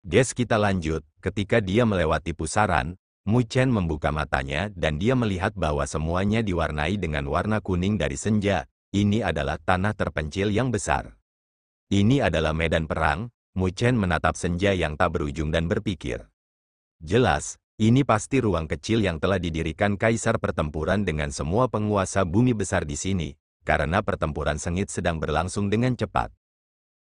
Guys, kita lanjut. Ketika dia melewati pusaran, Mu Chen membuka matanya dan dia melihat bahwa semuanya diwarnai dengan warna kuning dari senja. Ini adalah tanah terpencil yang besar. Ini adalah medan perang. Mu Chen menatap senja yang tak berujung dan berpikir. Jelas, ini pasti ruang kecil yang telah didirikan Kaisar Pertempuran dengan semua penguasa bumi besar di sini, karena pertempuran sengit sedang berlangsung dengan cepat.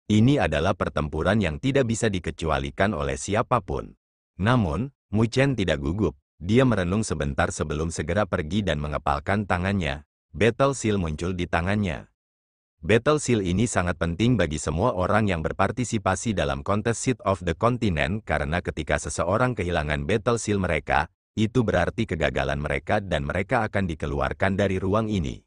Ini adalah pertempuran yang tidak bisa dikecualikan oleh siapapun. Namun, Mu Chen tidak gugup. Dia merenung sebentar sebelum segera pergi dan mengepalkan tangannya. Battle Seal muncul di tangannya. Battle Seal ini sangat penting bagi semua orang yang berpartisipasi dalam kontes Seed of the Continent karena ketika seseorang kehilangan Battle Seal mereka, itu berarti kegagalan mereka dan mereka akan dikeluarkan dari ruang ini.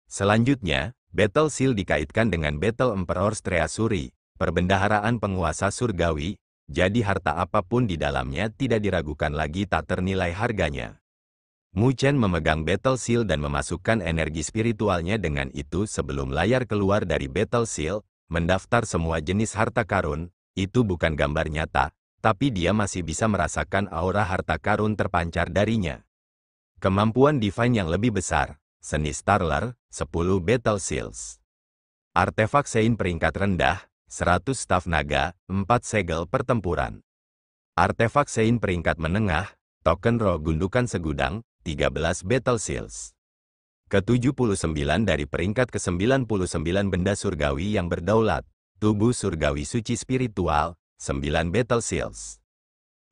Selanjutnya, Battle Seal dikaitkan dengan Battle Emperor Streasuri, perbendaharaan penguasa surgawi, jadi harta apapun di dalamnya tidak diragukan lagi tak ternilai harganya. Mu Chen memegang Battle Seal dan memasukkan energi spiritualnya dengan itu sebelum layar keluar dari Battle Seal, mendaftar semua jenis harta karun, itu bukan gambar nyata, tapi dia masih bisa merasakan aura harta karun terpancar darinya. Kemampuan divine yang lebih besar, seni Starler, 10 Battle Seals. Artefak Sein peringkat rendah, 100 staf naga, 4 segel pertempuran. Artefak Sein peringkat menengah, token roh gundukan segudang, 13 Battle Seals. Ke-79 dari peringkat ke-99 benda surgawi yang berdaulat, tubuh surgawi suci spiritual, 9 Battle Seals.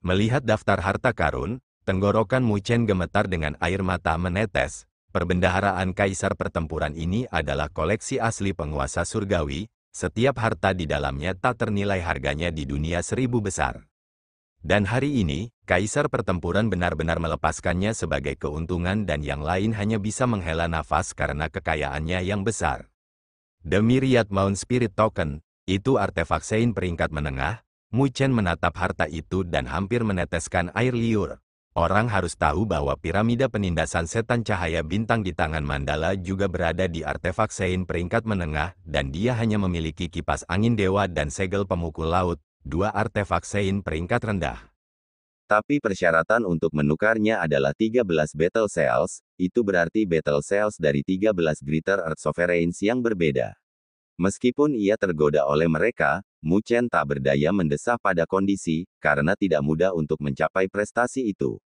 Melihat daftar harta karun, tenggorokan Mu Chen gemetar dengan air mata menetes. Perbendaharaan Kaisar Pertempuran ini adalah koleksi asli penguasa surgawi, setiap harta di dalamnya tak ternilai harganya di dunia 1000 besar. Dan hari ini, Kaisar Pertempuran benar-benar melepaskannya sebagai keuntungan dan yang lain hanya bisa menghela nafas karena kekayaannya yang besar. The Myriad Mount Spirit Token, itu artefak Sein peringkat menengah. Mu Chen menatap harta itu dan hampir meneteskan air liur. Orang harus tahu bahwa piramida penindasan setan cahaya bintang di tangan Mandala juga berada di artefak Sein peringkat menengah dan dia hanya memiliki kipas angin dewa dan segel pemukul laut. 2 artefak Sein peringkat rendah. Tapi persyaratan untuk menukarnya adalah 13 Battle Cells, itu berarti Battle Cells dari 13 Greater Earth Sovereigns yang berbeda. Meskipun ia tergoda oleh mereka, Mu Chen tak berdaya mendesak pada kondisi, karena tidak mudah untuk mencapai prestasi itu.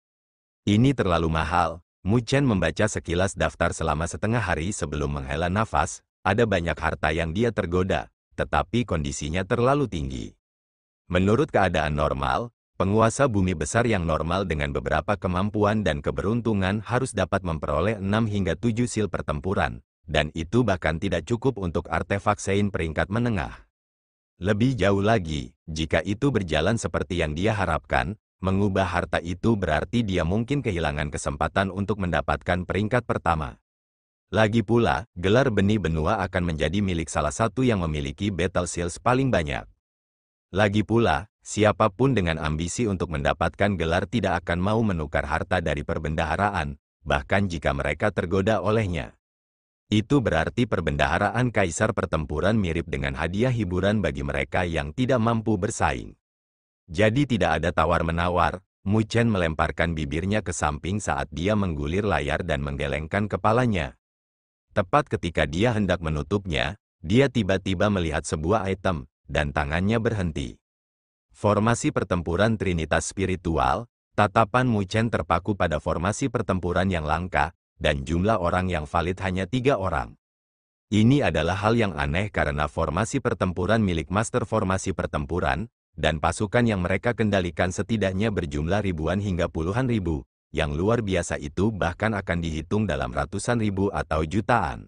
Ini terlalu mahal. Mu Chen membaca sekilas daftar selama setengah hari sebelum menghela nafas, ada banyak harta yang dia tergoda, tetapi kondisinya terlalu tinggi. Menurut keadaan normal, penguasa bumi besar yang normal dengan beberapa kemampuan dan keberuntungan harus dapat memperoleh 6 hingga 7 sil pertempuran, dan itu bahkan tidak cukup untuk artefak Sein peringkat menengah. Lebih jauh lagi, jika itu berjalan seperti yang dia harapkan, mengubah harta itu berarti dia mungkin kehilangan kesempatan untuk mendapatkan peringkat pertama. Lagi pula, gelar benih benua akan menjadi milik salah satu yang memiliki Battle Seals paling banyak. Lagi pula, siapapun dengan ambisi untuk mendapatkan gelar tidak akan mau menukar harta dari perbendaharaan, bahkan jika mereka tergoda olehnya. Itu berarti perbendaharaan Kaisar Pertempuran mirip dengan hadiah hiburan bagi mereka yang tidak mampu bersaing. Jadi tidak ada tawar-menawar, Mu Chen melemparkan bibirnya ke samping saat dia menggulir layar dan menggelengkan kepalanya. Tepat ketika dia hendak menutupnya, dia tiba-tiba melihat sebuah item, dan tangannya berhenti. Formasi pertempuran Trinitas Spiritual, tatapan Mu Chen terpaku pada formasi pertempuran yang langka, dan jumlah orang yang valid hanya 3 orang. Ini adalah hal yang aneh karena formasi pertempuran milik Master Formasi Pertempuran, dan pasukan yang mereka kendalikan setidaknya berjumlah ribuan hingga puluhan ribu, yang luar biasa itu bahkan akan dihitung dalam ratusan ribu atau jutaan.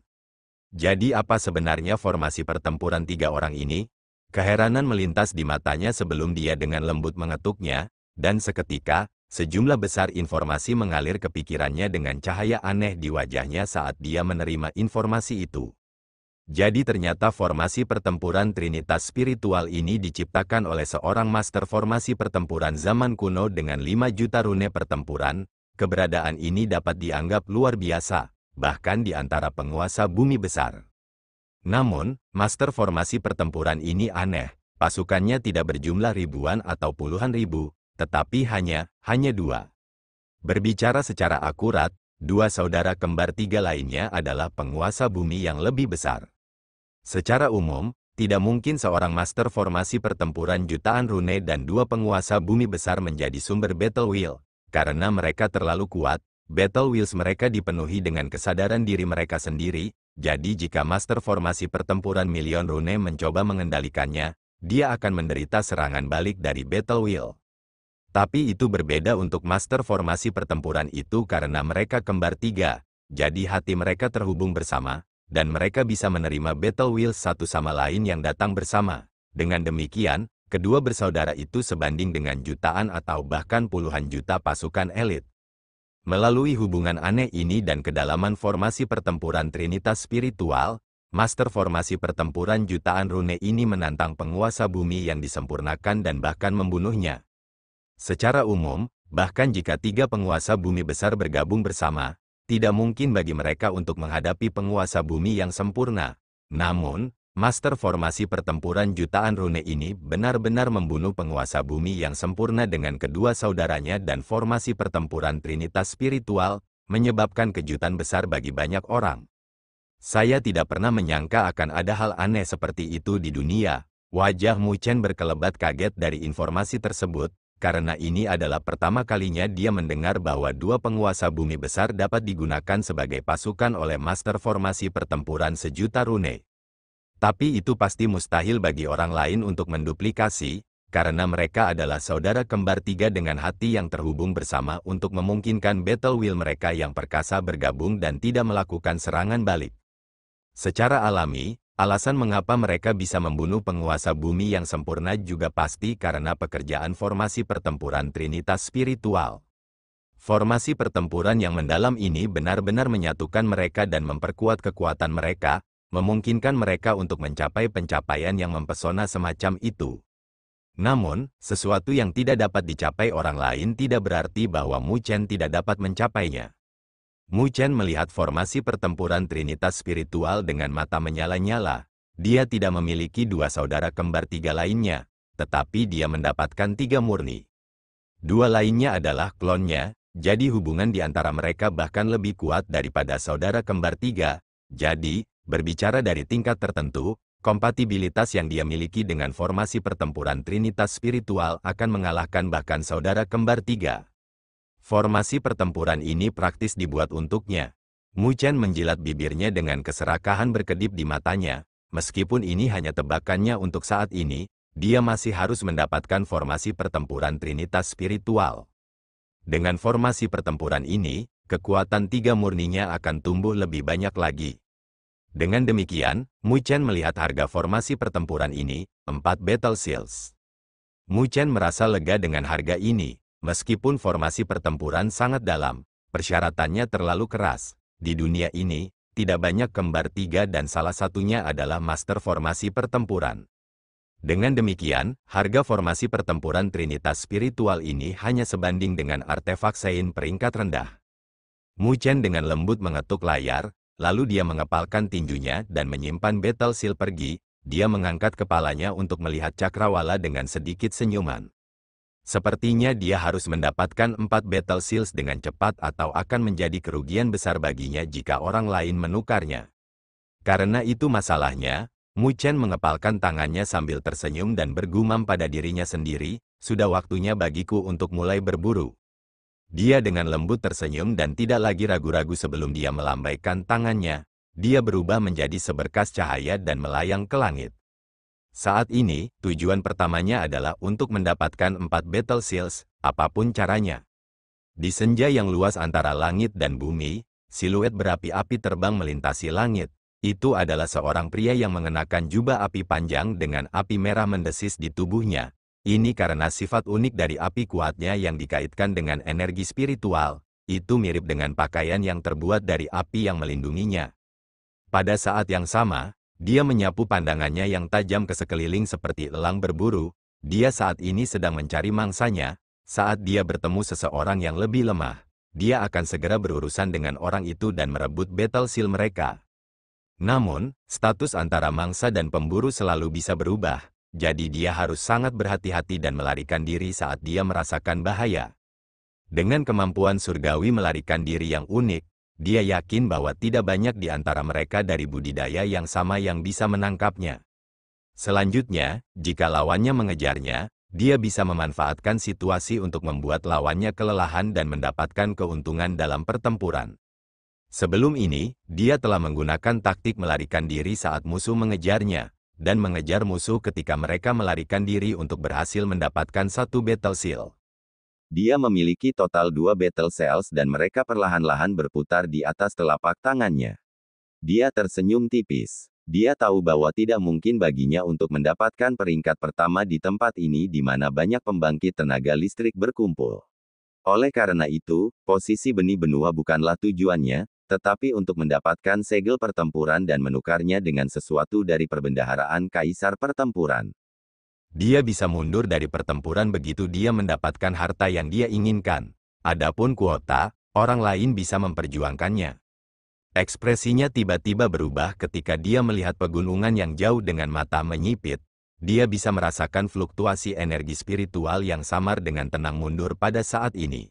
Jadi apa sebenarnya formasi pertempuran 3 orang ini? Keheranan melintas di matanya sebelum dia dengan lembut mengetuknya, dan seketika, sejumlah besar informasi mengalir ke pikirannya dengan cahaya aneh di wajahnya saat dia menerima informasi itu. Jadi ternyata formasi pertempuran Trinitas Spiritual ini diciptakan oleh seorang master formasi pertempuran zaman kuno dengan 5 juta rune pertempuran. Keberadaan ini dapat dianggap luar biasa, bahkan di antara penguasa bumi besar. Namun, master formasi pertempuran ini aneh. Pasukannya tidak berjumlah ribuan atau puluhan ribu, tetapi hanya 2. Berbicara secara akurat, 2 saudara kembar 3 lainnya adalah penguasa bumi yang lebih besar. Secara umum, tidak mungkin seorang master formasi pertempuran jutaan rune dan 2 penguasa bumi besar menjadi sumber battle wheel, karena mereka terlalu kuat. Battle wheels mereka dipenuhi dengan kesadaran diri mereka sendiri, jadi jika master formasi pertempuran milion rune mencoba mengendalikannya, dia akan menderita serangan balik dari battle wheel. Tapi itu berbeda untuk master formasi pertempuran itu karena mereka kembar 3, jadi hati mereka terhubung bersama, dan mereka bisa menerima battle wheel satu sama lain yang datang bersama. Dengan demikian, kedua bersaudara itu sebanding dengan jutaan atau bahkan puluhan juta pasukan elit. Melalui hubungan aneh ini dan kedalaman formasi pertempuran Trinitas spiritual, master formasi pertempuran jutaan rune ini menantang penguasa bumi yang disempurnakan dan bahkan membunuhnya. Secara umum, bahkan jika 3 penguasa bumi besar bergabung bersama, tidak mungkin bagi mereka untuk menghadapi penguasa bumi yang sempurna. Namun, master formasi pertempuran jutaan rune ini benar-benar membunuh penguasa bumi yang sempurna dengan kedua saudaranya dan formasi pertempuran Trinitas spiritual, menyebabkan kejutan besar bagi banyak orang. Saya tidak pernah menyangka akan ada hal aneh seperti itu di dunia. Wajah Mu Chen berkelebat kaget dari informasi tersebut, karena ini adalah pertama kalinya dia mendengar bahwa 2 penguasa bumi besar dapat digunakan sebagai pasukan oleh master formasi pertempuran sejuta rune. Tapi itu pasti mustahil bagi orang lain untuk menduplikasi, karena mereka adalah saudara kembar 3 dengan hati yang terhubung bersama untuk memungkinkan battle wheel mereka yang perkasa bergabung dan tidak melakukan serangan balik. Secara alami, alasan mengapa mereka bisa membunuh penguasa bumi yang sempurna juga pasti karena pekerjaan formasi pertempuran Trinitas spiritual. Formasi pertempuran yang mendalam ini benar-benar menyatukan mereka dan memperkuat kekuatan mereka, memungkinkan mereka untuk mencapai pencapaian yang mempesona semacam itu. Namun, sesuatu yang tidak dapat dicapai orang lain tidak berarti bahwa Mu Chen tidak dapat mencapainya. Mu Chen melihat formasi pertempuran Trinitas spiritual dengan mata menyala-nyala. Dia tidak memiliki 2 saudara kembar 3 lainnya, tetapi dia mendapatkan 3 murni. 2 lainnya adalah klonnya, jadi hubungan di antara mereka bahkan lebih kuat daripada saudara kembar 3. Jadi, berbicara dari tingkat tertentu, kompatibilitas yang dia miliki dengan formasi pertempuran Trinitas spiritual akan mengalahkan bahkan saudara kembar 3. Formasi pertempuran ini praktis dibuat untuknya. Mu Chen menjilat bibirnya dengan keserakahan berkedip di matanya. Meskipun ini hanya tebakannya untuk saat ini, dia masih harus mendapatkan formasi pertempuran Trinitas spiritual. Dengan formasi pertempuran ini, kekuatan 3 murninya akan tumbuh lebih banyak lagi. Dengan demikian, Mu Chen melihat harga formasi pertempuran ini, 4 battle seals. Mu Chen merasa lega dengan harga ini. Meskipun formasi pertempuran sangat dalam, persyaratannya terlalu keras. Di dunia ini, tidak banyak kembar 3 dan salah satunya adalah master formasi pertempuran. Dengan demikian, harga formasi pertempuran Trinitas spiritual ini hanya sebanding dengan artefak Sein peringkat rendah. Mu Chen dengan lembut mengetuk layar, lalu dia mengepalkan tinjunya dan menyimpan battle seal pergi. Dia mengangkat kepalanya untuk melihat cakrawala dengan sedikit senyuman. Sepertinya dia harus mendapatkan 4 battle seals dengan cepat atau akan menjadi kerugian besar baginya jika orang lain menukarnya. Karena itu masalahnya, Mu Chen mengepalkan tangannya sambil tersenyum dan bergumam pada dirinya sendiri, sudah waktunya bagiku untuk mulai berburu. Dia dengan lembut tersenyum dan tidak lagi ragu-ragu sebelum dia melambaikan tangannya. Dia berubah menjadi seberkas cahaya dan melayang ke langit. Saat ini, tujuan pertamanya adalah untuk mendapatkan 4 battle seals, apapun caranya. Di senja yang luas antara langit dan bumi, siluet berapi-api terbang melintasi langit. Itu adalah seorang pria yang mengenakan jubah api panjang dengan api merah mendesis di tubuhnya. Ini karena sifat unik dari api kuatnya yang dikaitkan dengan energi spiritual. Itu mirip dengan pakaian yang terbuat dari api yang melindunginya. Pada saat yang sama, dia menyapu pandangannya yang tajam ke sekeliling seperti elang berburu. Dia saat ini sedang mencari mangsanya. Saat dia bertemu seseorang yang lebih lemah, dia akan segera berurusan dengan orang itu dan merebut battle seal mereka. Namun, status antara mangsa dan pemburu selalu bisa berubah. jadi dia harus sangat berhati-hati dan melarikan diri saat dia merasakan bahaya. Dengan kemampuan surgawi melarikan diri yang unik, dia yakin bahwa tidak banyak di antara mereka dari budidaya yang sama yang bisa menangkapnya. Selanjutnya, jika lawannya mengejarnya, dia bisa memanfaatkan situasi untuk membuat lawannya kelelahan dan mendapatkan keuntungan dalam pertempuran. Sebelum ini, dia telah menggunakan taktik melarikan diri saat musuh mengejarnya, dan mengejar musuh ketika mereka melarikan diri untuk berhasil mendapatkan satu battle seal. Dia memiliki total 2 battle cells dan mereka perlahan-lahan berputar di atas telapak tangannya. Dia tersenyum tipis. Dia tahu bahwa tidak mungkin baginya untuk mendapatkan peringkat pertama di tempat ini di mana banyak pembangkit tenaga listrik berkumpul. Oleh karena itu, posisi benih benua bukanlah tujuannya, tetapi untuk mendapatkan segel pertempuran dan menukarnya dengan sesuatu dari perbendaharaan kaisar pertempuran. Dia bisa mundur dari pertempuran begitu dia mendapatkan harta yang dia inginkan. Adapun kuota, orang lain bisa memperjuangkannya. Ekspresinya tiba-tiba berubah ketika dia melihat pegunungan yang jauh dengan mata menyipit. Dia bisa merasakan fluktuasi energi spiritual yang samar dengan tenang mundur pada saat ini.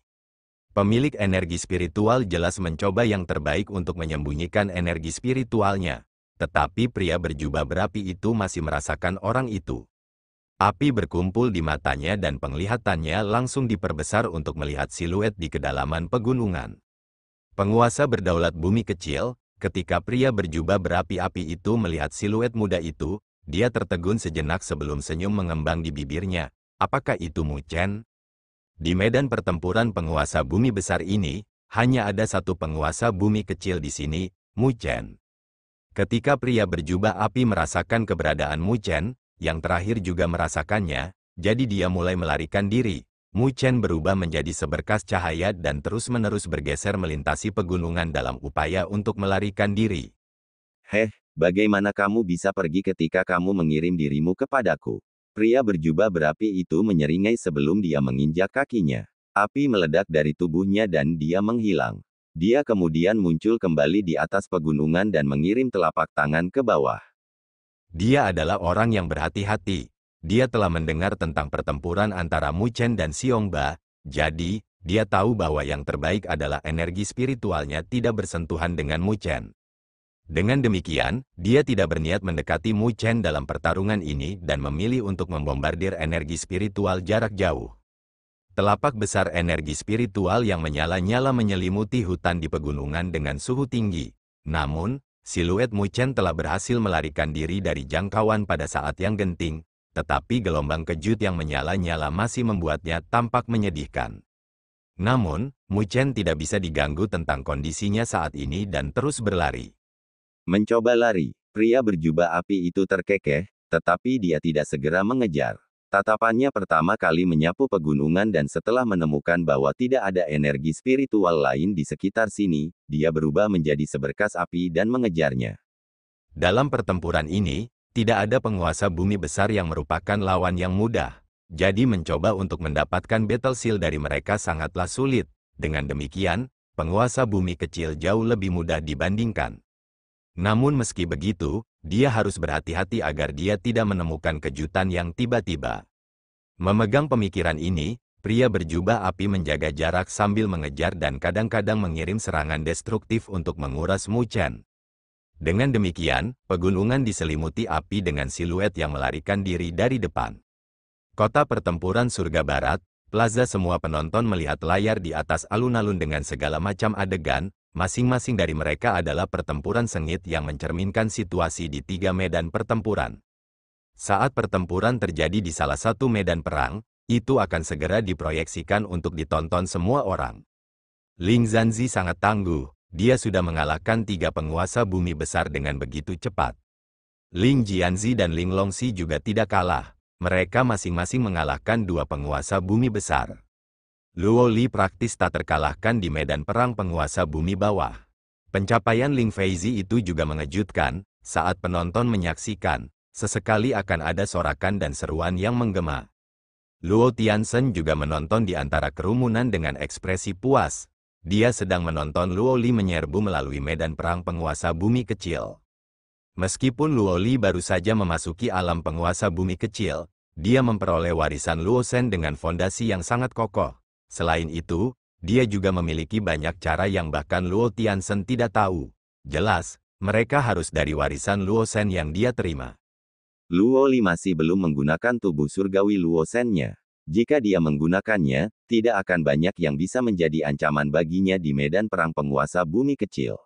Pemilik energi spiritual jelas mencoba yang terbaik untuk menyembunyikan energi spiritualnya, tetapi pria berjubah berapi itu masih merasakan orang itu. Api berkumpul di matanya dan penglihatannya langsung diperbesar untuk melihat siluet di kedalaman pegunungan. Penguasa berdaulat bumi kecil, ketika pria berjubah berapi-api itu melihat siluet muda itu, dia tertegun sejenak sebelum senyum mengembang di bibirnya. Apakah itu Mu Chen? Di medan pertempuran penguasa bumi besar ini, hanya ada satu penguasa bumi kecil di sini, Mu Chen. Ketika pria berjubah api merasakan keberadaan Mu Chen, yang terakhir juga merasakannya, jadi dia mulai melarikan diri. Mu Chen berubah menjadi seberkas cahaya dan terus-menerus bergeser melintasi pegunungan dalam upaya untuk melarikan diri. Bagaimana kamu bisa pergi ketika kamu mengirim dirimu kepadaku? Pria berjubah berapi itu menyeringai sebelum dia menginjak kakinya. Api meledak dari tubuhnya dan dia menghilang. Dia kemudian muncul kembali di atas pegunungan dan mengirim telapak tangan ke bawah. Dia adalah orang yang berhati-hati. Dia telah mendengar tentang pertempuran antara Mu Chen dan Xiongba, jadi, dia tahu bahwa yang terbaik adalah energi spiritualnya tidak bersentuhan dengan Mu Chen. Dengan demikian, dia tidak berniat mendekati Mu Chen dalam pertarungan ini dan memilih untuk membombardir energi spiritual jarak jauh. Telapak besar energi spiritual yang menyala-nyala menyelimuti hutan di pegunungan dengan suhu tinggi. Namun, siluet Mu Chen telah berhasil melarikan diri dari jangkauan pada saat yang genting, tetapi gelombang kejut yang menyala-nyala masih membuatnya tampak menyedihkan. Namun, Mu Chen tidak bisa diganggu tentang kondisinya saat ini dan terus berlari. Mencoba lari, pria berjubah api itu terkekeh, tetapi dia tidak segera mengejar. Tatapannya pertama kali menyapu pegunungan dan setelah menemukan bahwa tidak ada energi spiritual lain di sekitar sini, dia berubah menjadi seberkas api dan mengejarnya. Dalam pertempuran ini, tidak ada penguasa bumi besar yang merupakan lawan yang mudah. Jadi mencoba untuk mendapatkan battle seal dari mereka sangatlah sulit. Dengan demikian, penguasa bumi kecil jauh lebih mudah dibandingkan. Namun meski begitu, dia harus berhati-hati agar dia tidak menemukan kejutan yang tiba-tiba. Memegang pemikiran ini, pria berjubah api menjaga jarak sambil mengejar dan kadang-kadang mengirim serangan destruktif untuk menguras Mu Chen. Dengan demikian, pegunungan diselimuti api dengan siluet yang melarikan diri dari depan. Kota pertempuran surga barat, plaza semua penonton melihat layar di atas alun-alun dengan segala macam adegan. Masing-masing dari mereka adalah pertempuran sengit yang mencerminkan situasi di 3 medan pertempuran. Saat pertempuran terjadi di salah satu medan perang, itu akan segera diproyeksikan untuk ditonton semua orang. Ling Zanzi sangat tangguh, dia sudah mengalahkan 3 penguasa bumi besar dengan begitu cepat. Ling Jianzi dan Ling Longxi juga tidak kalah, mereka masing-masing mengalahkan 2 penguasa bumi besar. Luo Li praktis tak terkalahkan di medan perang penguasa bumi bawah. Pencapaian Ling Feizi itu juga mengejutkan, saat penonton menyaksikan, sesekali akan ada sorakan dan seruan yang menggema. Luo Tianzhen juga menonton di antara kerumunan dengan ekspresi puas. Dia sedang menonton Luo Li menyerbu melalui medan perang penguasa bumi kecil. Meskipun Luoli baru saja memasuki alam penguasa bumi kecil, dia memperoleh warisan Luosen dengan fondasi yang sangat kokoh. Selain itu, dia juga memiliki banyak cara yang bahkan Luo Tianzhen tidak tahu. Jelas, mereka harus dari warisan Luosen yang dia terima. Luoli masih belum menggunakan tubuh surgawi Luosen-nya. Jika dia menggunakannya, tidak akan banyak yang bisa menjadi ancaman baginya di medan perang penguasa bumi kecil.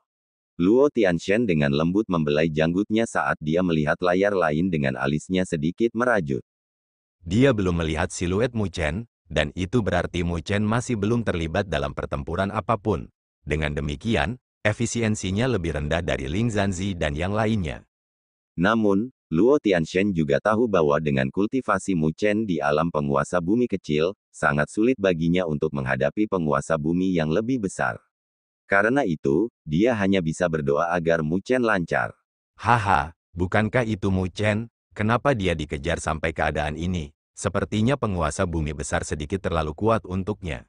Luo Tianzhen dengan lembut membelai janggutnya saat dia melihat layar lain dengan alisnya sedikit merajut. Dia belum melihat siluet Mu Chen, dan itu berarti Mu Chen masih belum terlibat dalam pertempuran apapun. Dengan demikian, efisiensinya lebih rendah dari Ling Zanzi dan yang lainnya. Namun, Luo Tianzhen juga tahu bahwa dengan kultivasi Mu Chen di alam penguasa bumi kecil, sangat sulit baginya untuk menghadapi penguasa bumi yang lebih besar. Karena itu, dia hanya bisa berdoa agar Mu Chen lancar. Haha, bukankah itu Mu Chen? Kenapa dia dikejar sampai keadaan ini? Sepertinya penguasa bumi besar sedikit terlalu kuat untuknya.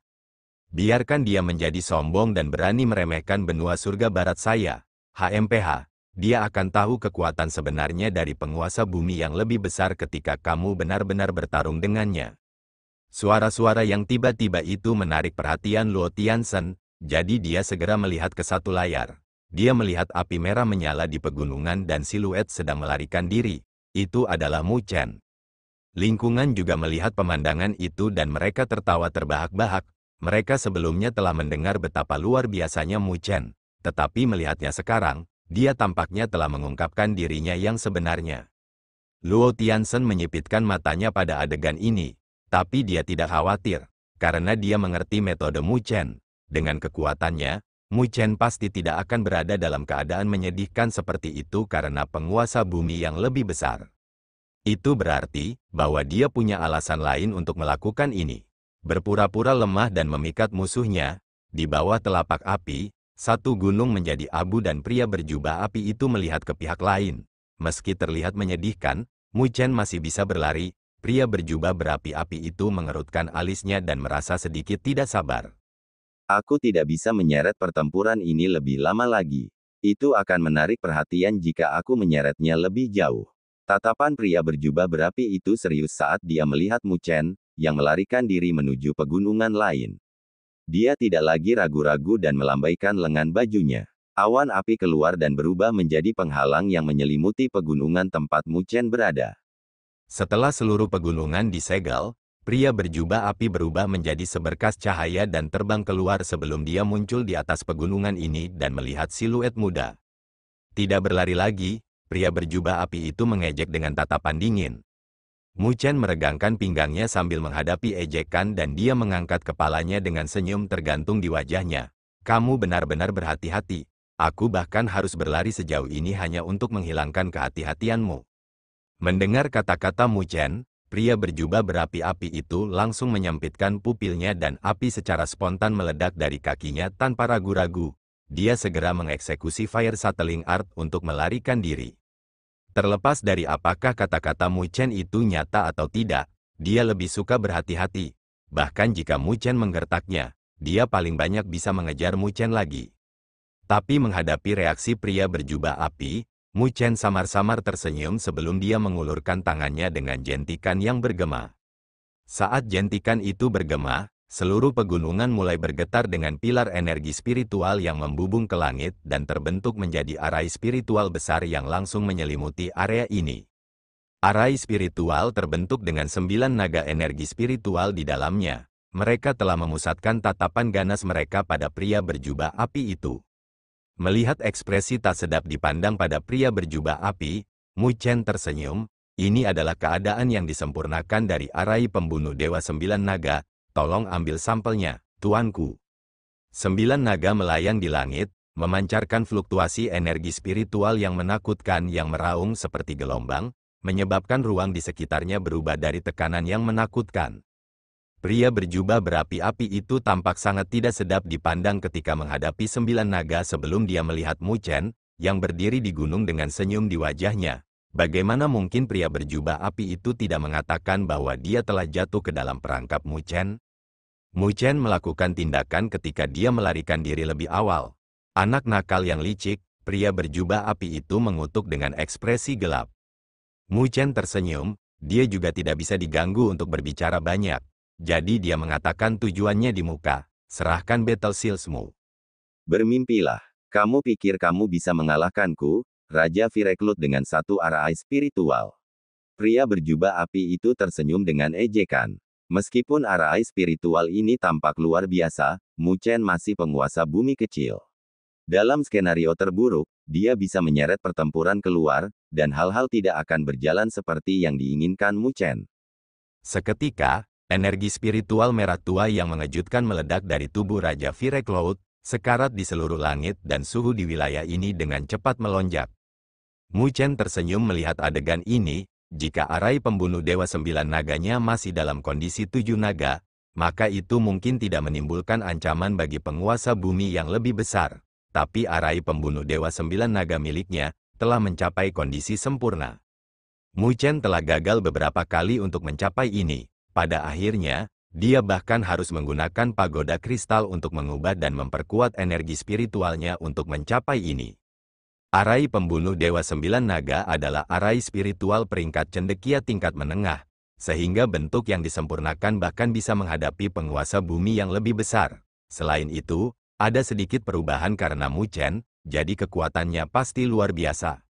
Biarkan dia menjadi sombong dan berani meremehkan benua surga barat saya, HMPH. Dia akan tahu kekuatan sebenarnya dari penguasa bumi yang lebih besar ketika kamu benar-benar bertarung dengannya. Suara-suara yang tiba-tiba itu menarik perhatian Luo Tianzhen, jadi dia segera melihat ke satu layar. Dia melihat api merah menyala di pegunungan dan siluet sedang melarikan diri. Itu adalah Mu Chen. Lingkungan juga melihat pemandangan itu dan mereka tertawa terbahak-bahak. Mereka sebelumnya telah mendengar betapa luar biasanya Mu Chen, tetapi melihatnya sekarang, dia tampaknya telah mengungkapkan dirinya yang sebenarnya. Luo Tianzhen menyipitkan matanya pada adegan ini, tapi dia tidak khawatir, karena dia mengerti metode Mu Chen. Dengan kekuatannya, Mu Chen pasti tidak akan berada dalam keadaan menyedihkan seperti itu karena penguasa bumi yang lebih besar. Itu berarti bahwa dia punya alasan lain untuk melakukan ini. Berpura-pura lemah dan memikat musuhnya, di bawah telapak api, satu gunung menjadi abu dan pria berjubah api itu melihat ke pihak lain. Meski terlihat menyedihkan, Mu Chen masih bisa berlari. Pria berjubah berapi-api itu mengerutkan alisnya dan merasa sedikit tidak sabar. Aku tidak bisa menyeret pertempuran ini lebih lama lagi. Itu akan menarik perhatian jika aku menyeretnya lebih jauh. Tatapan pria berjubah berapi itu serius saat dia melihat Mu Chen, yang melarikan diri menuju pegunungan lain. Dia tidak lagi ragu-ragu dan melambaikan lengan bajunya. Awan api keluar dan berubah menjadi penghalang yang menyelimuti pegunungan tempat Mu Chen berada. Setelah seluruh pegunungan disegel, pria berjubah api berubah menjadi seberkas cahaya dan terbang keluar sebelum dia muncul di atas pegunungan ini dan melihat siluet muda. Tidak berlari lagi, pria berjubah api itu mengejek dengan tatapan dingin. Mu Chen meregangkan pinggangnya sambil menghadapi ejekan dan dia mengangkat kepalanya dengan senyum tergantung di wajahnya. Kamu benar-benar berhati-hati. Aku bahkan harus berlari sejauh ini hanya untuk menghilangkan kehati-hatianmu. Mendengar kata-kata Mu Chen, pria berjubah berapi-api itu langsung menyempitkan pupilnya dan api secara spontan meledak dari kakinya tanpa ragu-ragu. Dia segera mengeksekusi Fire Settling Art untuk melarikan diri. Terlepas dari apakah kata-kata Mu Chen itu nyata atau tidak, dia lebih suka berhati-hati. Bahkan jika Mu Chen menggertaknya, dia paling banyak bisa mengejar Mu Chen lagi. Tapi menghadapi reaksi pria berjubah api, Mu Chen samar-samar tersenyum sebelum dia mengulurkan tangannya dengan jentikan yang bergema. Saat jentikan itu bergema, seluruh pegunungan mulai bergetar dengan pilar energi spiritual yang membubung ke langit dan terbentuk menjadi arai spiritual besar yang langsung menyelimuti area ini. Arai spiritual terbentuk dengan 9 naga energi spiritual di dalamnya. Mereka telah memusatkan tatapan ganas mereka pada pria berjubah api itu. Melihat ekspresi tak sedap dipandang pada pria berjubah api, Mu Chen tersenyum. Ini adalah keadaan yang disempurnakan dari arai pembunuh Dewa 9 Naga. Tolong ambil sampelnya, tuanku. 9 naga melayang di langit, memancarkan fluktuasi energi spiritual yang menakutkan yang meraung seperti gelombang, menyebabkan ruang di sekitarnya berubah dari tekanan yang menakutkan. Pria berjubah berapi-api itu tampak sangat tidak sedap dipandang ketika menghadapi 9 naga sebelum dia melihat Mu Chen, yang berdiri di gunung dengan senyum di wajahnya. Bagaimana mungkin pria berjubah api itu tidak mengatakan bahwa dia telah jatuh ke dalam perangkap Mu Chen? Mu Chen melakukan tindakan ketika dia melarikan diri lebih awal. Anak nakal yang licik, Pria berjubah api itu mengutuk dengan ekspresi gelap. Mu Chen tersenyum, dia juga tidak bisa diganggu untuk berbicara banyak. Jadi dia mengatakan tujuannya di muka, serahkan battle seals-mu. Bermimpilah. Kamu pikir kamu bisa mengalahkanku, Raja Vireklut dengan satu arai spiritual. Pria berjubah api itu tersenyum dengan ejekan. Meskipun arai spiritual ini tampak luar biasa, Mu Chen masih penguasa bumi kecil. Dalam skenario terburuk, dia bisa menyeret pertempuran keluar, dan hal-hal tidak akan berjalan seperti yang diinginkan Mu Chen. Seketika, energi spiritual merah tua yang mengejutkan meledak dari tubuh Raja Vireklut, sekarat di seluruh langit dan suhu di wilayah ini dengan cepat melonjak. Mu Chen tersenyum melihat adegan ini. Jika arai pembunuh Dewa 9 Naganya masih dalam kondisi 7 naga, maka itu mungkin tidak menimbulkan ancaman bagi penguasa bumi yang lebih besar. Tapi arai pembunuh Dewa 9 Naga miliknya telah mencapai kondisi sempurna. Mu Chen telah gagal beberapa kali untuk mencapai ini. Pada akhirnya, dia bahkan harus menggunakan pagoda kristal untuk mengubah dan memperkuat energi spiritualnya untuk mencapai ini. Arai pembunuh Dewa 9 Naga adalah arai spiritual peringkat cendekia tingkat menengah, sehingga bentuk yang disempurnakan bahkan bisa menghadapi penguasa bumi yang lebih besar. Selain itu, ada sedikit perubahan karena Mu Chen, jadi kekuatannya pasti luar biasa.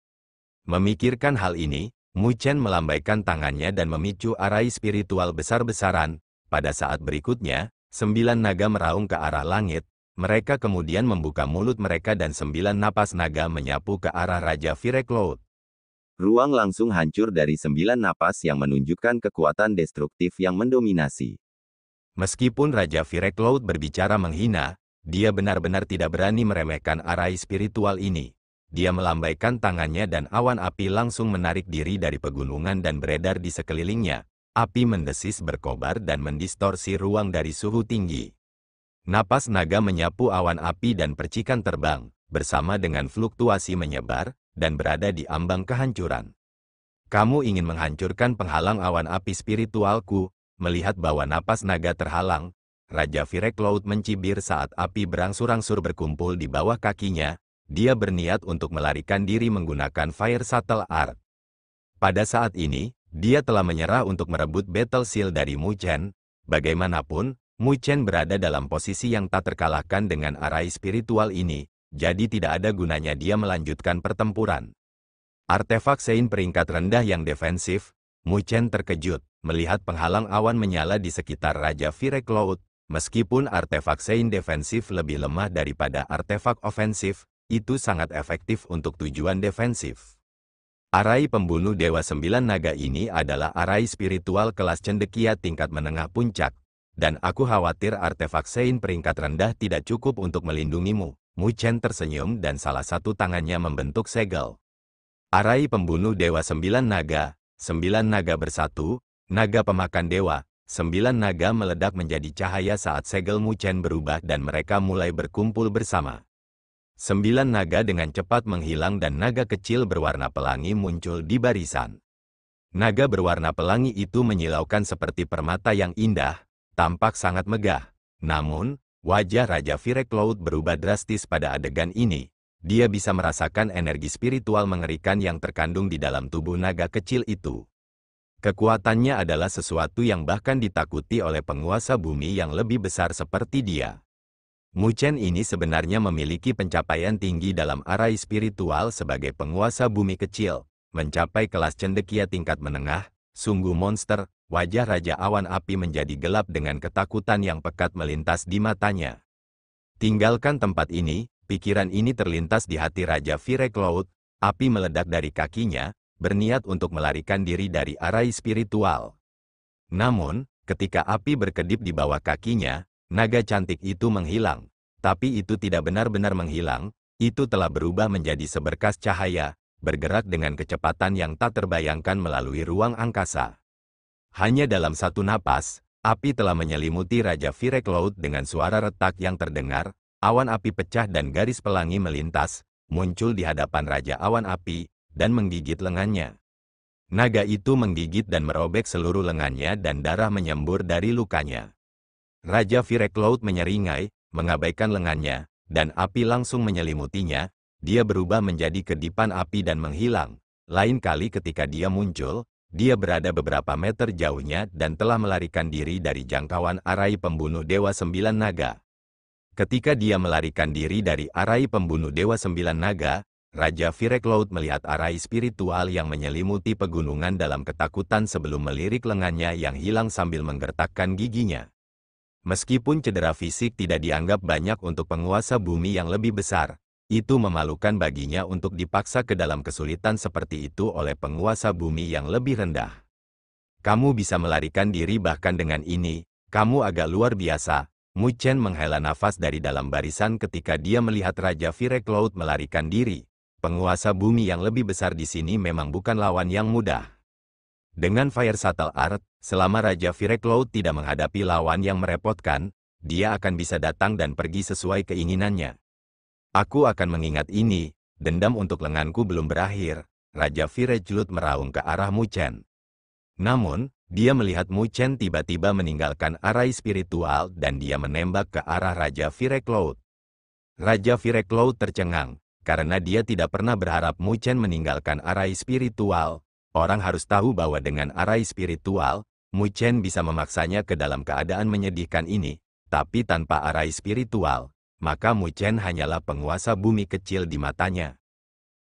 Memikirkan hal ini, Mu Chen melambaikan tangannya dan memicu arai spiritual besar-besaran. Pada saat berikutnya, 9 naga meraung ke arah langit. Mereka kemudian membuka mulut mereka dan 9 napas naga menyapu ke arah Raja Vireklut. Ruang langsung hancur dari 9 napas yang menunjukkan kekuatan destruktif yang mendominasi. Meskipun Raja Vireklut berbicara menghina, dia benar-benar tidak berani meremehkan arai spiritual ini. Dia melambaikan tangannya dan awan api langsung menarik diri dari pegunungan dan beredar di sekelilingnya. Api mendesis berkobar dan mendistorsi ruang dari suhu tinggi. Napas naga menyapu awan api dan percikan terbang, bersama dengan fluktuasi menyebar, dan berada di ambang kehancuran. Kamu ingin menghancurkan penghalang awan api spiritualku, melihat bahwa napas naga terhalang. Raja Vireklut mencibir saat api berangsur-angsur berkumpul di bawah kakinya. Dia berniat untuk melarikan diri menggunakan Fire Shuttle Art. Pada saat ini, dia telah menyerah untuk merebut Battle Seal dari Mu Chen. Bagaimanapun, Mu Chen berada dalam posisi yang tak terkalahkan dengan arai spiritual ini, jadi tidak ada gunanya dia melanjutkan pertempuran. Artefak Sein peringkat rendah yang defensif, Mu Chen terkejut melihat penghalang awan menyala di sekitar Raja Vireklut. Meskipun artefak Sein defensif lebih lemah daripada artefak ofensif, itu sangat efektif untuk tujuan defensif. Arai pembunuh Dewa 9 Naga ini adalah arai spiritual kelas cendekia tingkat menengah puncak. Dan aku khawatir artefak Sein peringkat rendah tidak cukup untuk melindungimu. Mu Chen tersenyum dan salah satu tangannya membentuk segel. Arai pembunuh Dewa 9 Naga, 9 naga bersatu, naga pemakan dewa, 9 naga meledak menjadi cahaya saat segel Mu Chen berubah dan mereka mulai berkumpul bersama. 9 naga dengan cepat menghilang dan naga kecil berwarna pelangi muncul di barisan. Naga berwarna pelangi itu menyilaukan seperti permata yang indah, tampak sangat megah. Namun, wajah Raja Vireklut berubah drastis pada adegan ini. Dia bisa merasakan energi spiritual mengerikan yang terkandung di dalam tubuh naga kecil itu. Kekuatannya adalah sesuatu yang bahkan ditakuti oleh penguasa bumi yang lebih besar seperti dia. Mu Chen ini sebenarnya memiliki pencapaian tinggi dalam arai spiritual sebagai penguasa bumi kecil, mencapai kelas cendekia tingkat menengah, sungguh monster. Wajah Raja Awan Api menjadi gelap dengan ketakutan yang pekat melintas di matanya. Tinggalkan tempat ini, pikiran ini terlintas di hati Raja Vireklut. Api meledak dari kakinya, berniat untuk melarikan diri dari arai spiritual. Namun, ketika api berkedip di bawah kakinya, naga cantik itu menghilang. Tapi itu tidak benar-benar menghilang, itu telah berubah menjadi seberkas cahaya, bergerak dengan kecepatan yang tak terbayangkan melalui ruang angkasa. Hanya dalam satu napas, api telah menyelimuti Raja Vireklut dengan suara retak yang terdengar, awan api pecah dan garis pelangi melintas, muncul di hadapan Raja Awan Api, dan menggigit lengannya. Naga itu menggigit dan merobek seluruh lengannya dan darah menyembur dari lukanya. Raja Vireklut menyeringai, mengabaikan lengannya, dan api langsung menyelimutinya. dia berubah menjadi kedipan api dan menghilang. Lain kali ketika dia muncul, dia berada beberapa meter jauhnya dan telah melarikan diri dari jangkauan arai pembunuh Dewa Sembilan Naga. Ketika dia melarikan diri dari arai pembunuh Dewa Sembilan Naga, Raja Fireklot melihat arai spiritual yang menyelimuti pegunungan dalam ketakutan sebelum melirik lengannya yang hilang sambil menggertakkan giginya. Meskipun cedera fisik tidak dianggap banyak untuk penguasa bumi yang lebih besar, itu memalukan baginya untuk dipaksa ke dalam kesulitan seperti itu oleh penguasa bumi yang lebih rendah. Kamu bisa melarikan diri bahkan dengan ini, kamu agak luar biasa. Mu Chen menghela nafas dari dalam barisan ketika dia melihat Raja Fireklot melarikan diri. Penguasa bumi yang lebih besar di sini memang bukan lawan yang mudah. Dengan Fire Shuttle Art, selama Raja Fireklot tidak menghadapi lawan yang merepotkan, dia akan bisa datang dan pergi sesuai keinginannya. Aku akan mengingat ini, dendam untuk lenganku belum berakhir, Raja Fireklot meraung ke arah Mu Chen. Namun, dia melihat Mu Chen tiba-tiba meninggalkan arai spiritual dan dia menembak ke arah Raja Fireklot. Raja Fireklot tercengang. Karena dia tidak pernah berharap Mu Chen meninggalkan arai spiritual, orang harus tahu bahwa dengan arai spiritual, Mu Chen bisa memaksanya ke dalam keadaan menyedihkan ini, tapi tanpa arai spiritual, maka Mu Chen hanyalah penguasa bumi kecil di matanya.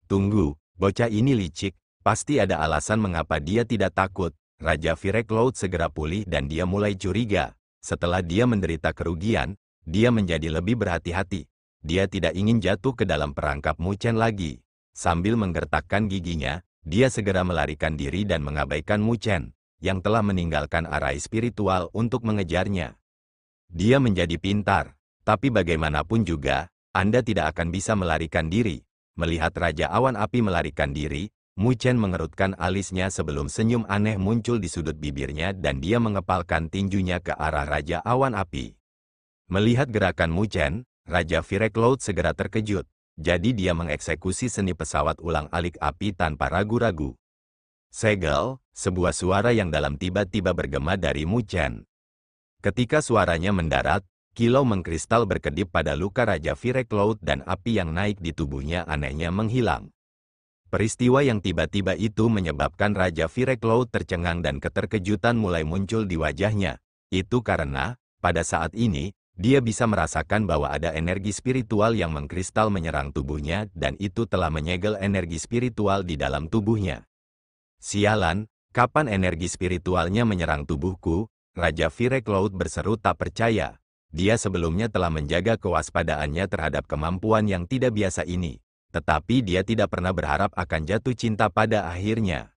Tunggu, bocah ini licik, pasti ada alasan mengapa dia tidak takut. Raja Fireklot segera pulih dan dia mulai curiga. Setelah dia menderita kerugian, dia menjadi lebih berhati-hati. Dia tidak ingin jatuh ke dalam perangkap Mu Chen lagi. Sambil menggertakkan giginya, dia segera melarikan diri dan mengabaikan Mu Chen, yang telah meninggalkan arai spiritual untuk mengejarnya. Dia menjadi pintar, tapi bagaimanapun juga, Anda tidak akan bisa melarikan diri. Melihat Raja Awan Api melarikan diri, Mu Chen mengerutkan alisnya sebelum senyum aneh muncul di sudut bibirnya dan dia mengepalkan tinjunya ke arah Raja Awan Api. Melihat gerakan Mu Chen, Raja Fireklot segera terkejut, jadi dia mengeksekusi seni pesawat ulang-alik api tanpa ragu-ragu. Segel, sebuah suara yang dalam tiba-tiba bergema dari Mu Chen. Ketika suaranya mendarat, kilau mengkristal berkedip pada luka Raja Fireklot dan api yang naik di tubuhnya anehnya menghilang. Peristiwa yang tiba-tiba itu menyebabkan Raja Fireklot tercengang dan keterkejutan mulai muncul di wajahnya. Itu karena, pada saat ini, dia bisa merasakan bahwa ada energi spiritual yang mengkristal menyerang tubuhnya dan itu telah menyegel energi spiritual di dalam tubuhnya. Sialan, kapan energi spiritualnya menyerang tubuhku? Raja Fireklot berseru tak percaya. Dia sebelumnya telah menjaga kewaspadaannya terhadap kemampuan yang tidak biasa ini. Tetapi dia tidak pernah berharap akan jatuh cinta pada akhirnya.